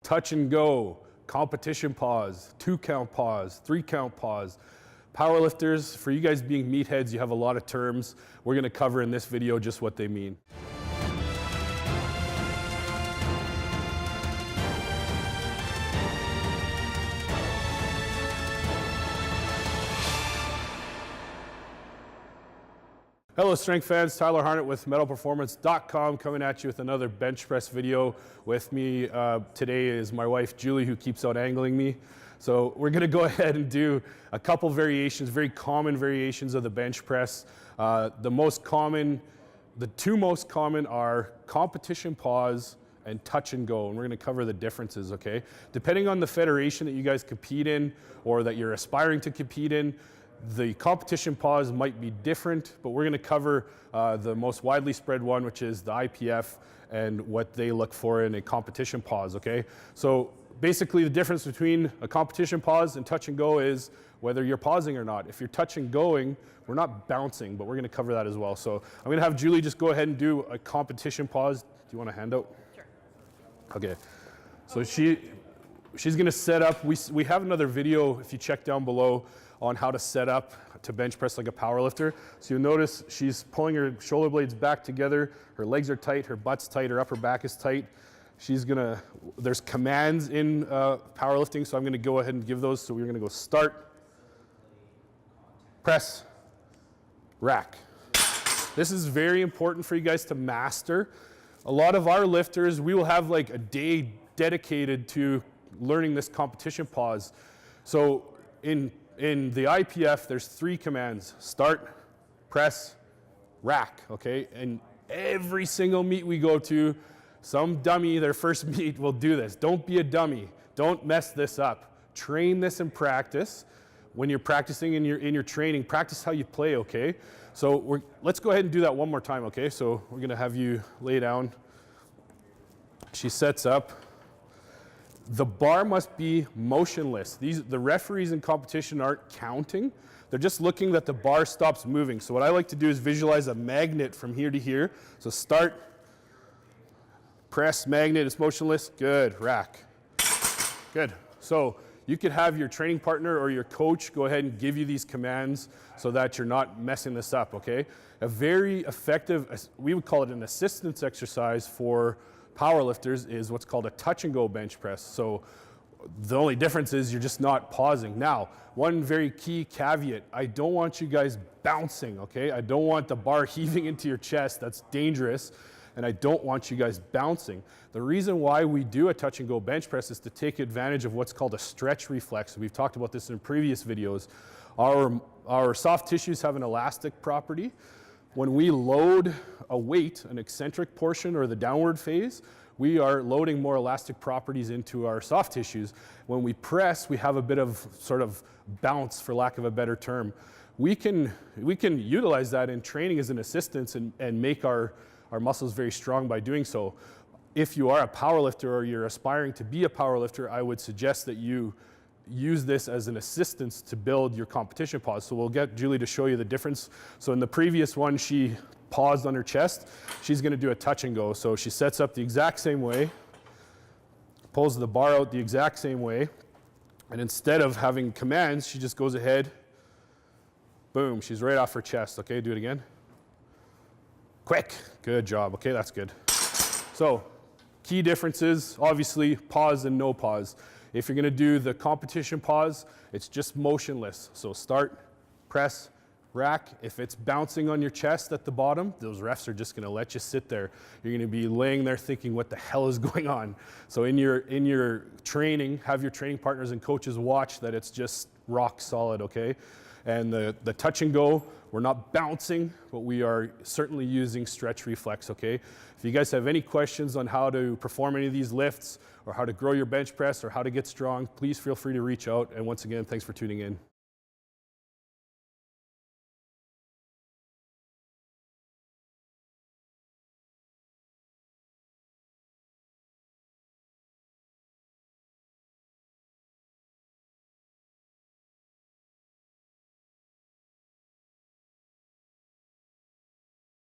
touch and go, competition pause, 2-count pause, 3-count pause. Powerlifters, for you guys being meatheads, you have a lot of terms. We're going to cover in this video just what they mean. Hello strength fans, Tyler Harnett with metalperformance.com coming at you with another bench press video. With me today is my wife Julie, who keeps out angling me. So we're going to go ahead and do a couple variations, very common variations of the bench press. The two most common are competition pause and touch and go, and we're going to cover the differences, okay? Depending on the federation that you guys compete in or that you're aspiring to compete in, the competition pause might be different, but we're going to cover the most widely spread one, which is the IPF, and what they look for in a competition pause, okay? So basically the difference between a competition pause and touch and go is whether you're pausing or not. If you're touch and going, we're not bouncing, but we're going to cover that as well. So I'm going to have Julie just go ahead and do a competition pause. Do you want a handout? Sure. Okay. So she's going to set up. We have another video, if you check down below, on how to set up to bench press like a powerlifter. So you'll notice she's pulling her shoulder blades back together, her legs are tight, her butt's tight, her upper back is tight. There's commands in powerlifting, so I'm gonna go ahead and give those. So we're gonna go start, press, rack. This is very important for you guys to master. A lot of our lifters, we will have like a day dedicated to learning this competition pause. So in the IPF, there's 3 commands: start, press, rack, okay? And every single meet we go to, some dummy, their first meet, will do this. Don't be a dummy. Don't mess this up. Train this in practice. When you're practicing in your training, practice how you play, okay? So let's go ahead and do that one more time, okay? So we're gonna have you lay down. She sets up. The bar must be motionless. The referees in competition aren't counting. They're just looking that the bar stops moving. So what I like to do is visualize a magnet from here to here. So start, press, magnet, it's motionless. Good, rack. Good. So you could have your training partner or your coach go ahead and give you these commands so that you're not messing this up, okay? A very effective, we would call it an assistance exercise for powerlifters, is what's called a touch and go bench press. So the only difference is you're just not pausing. Now, one very key caveat, I don't want you guys bouncing, okay? I don't want the bar heaving into your chest. That's dangerous. And I don't want you guys bouncing. The reason why we do a touch and go bench press is to take advantage of what's called a stretch reflex. We've talked about this in previous videos. Our soft tissues have an elastic property. When we load a weight, an eccentric portion or the downward phase, we are loading more elastic properties into our soft tissues. When we press, we have a bit of sort of bounce, for lack of a better term. We can utilize that in training as an assistance and make our muscles very strong by doing so. If you are a powerlifter or you're aspiring to be a powerlifter, I would suggest that you use this as an assistance to build your competition pause. So we'll get Julie to show you the difference. So in the previous one, she paused on her chest. She's gonna do a touch and go. So she sets up the exact same way, pulls the bar out the exact same way, and instead of having commands, she just goes ahead, boom, she's right off her chest. Okay, do it again. Quick, good job. Okay, that's good. So key differences, obviously pause and no pause. If you're gonna do the competition pause, it's just motionless. So start, press, rack. If it's bouncing on your chest at the bottom, those refs are just gonna let you sit there. You're gonna be laying there thinking, what the hell is going on? So in your training, have your training partners and coaches watch that it's just rock solid, okay? And the touch and go, we're not bouncing, but we are certainly using stretch reflex, okay? If you guys have any questions on how to perform any of these lifts or how to grow your bench press or how to get strong, please feel free to reach out. And once again, thanks for tuning in.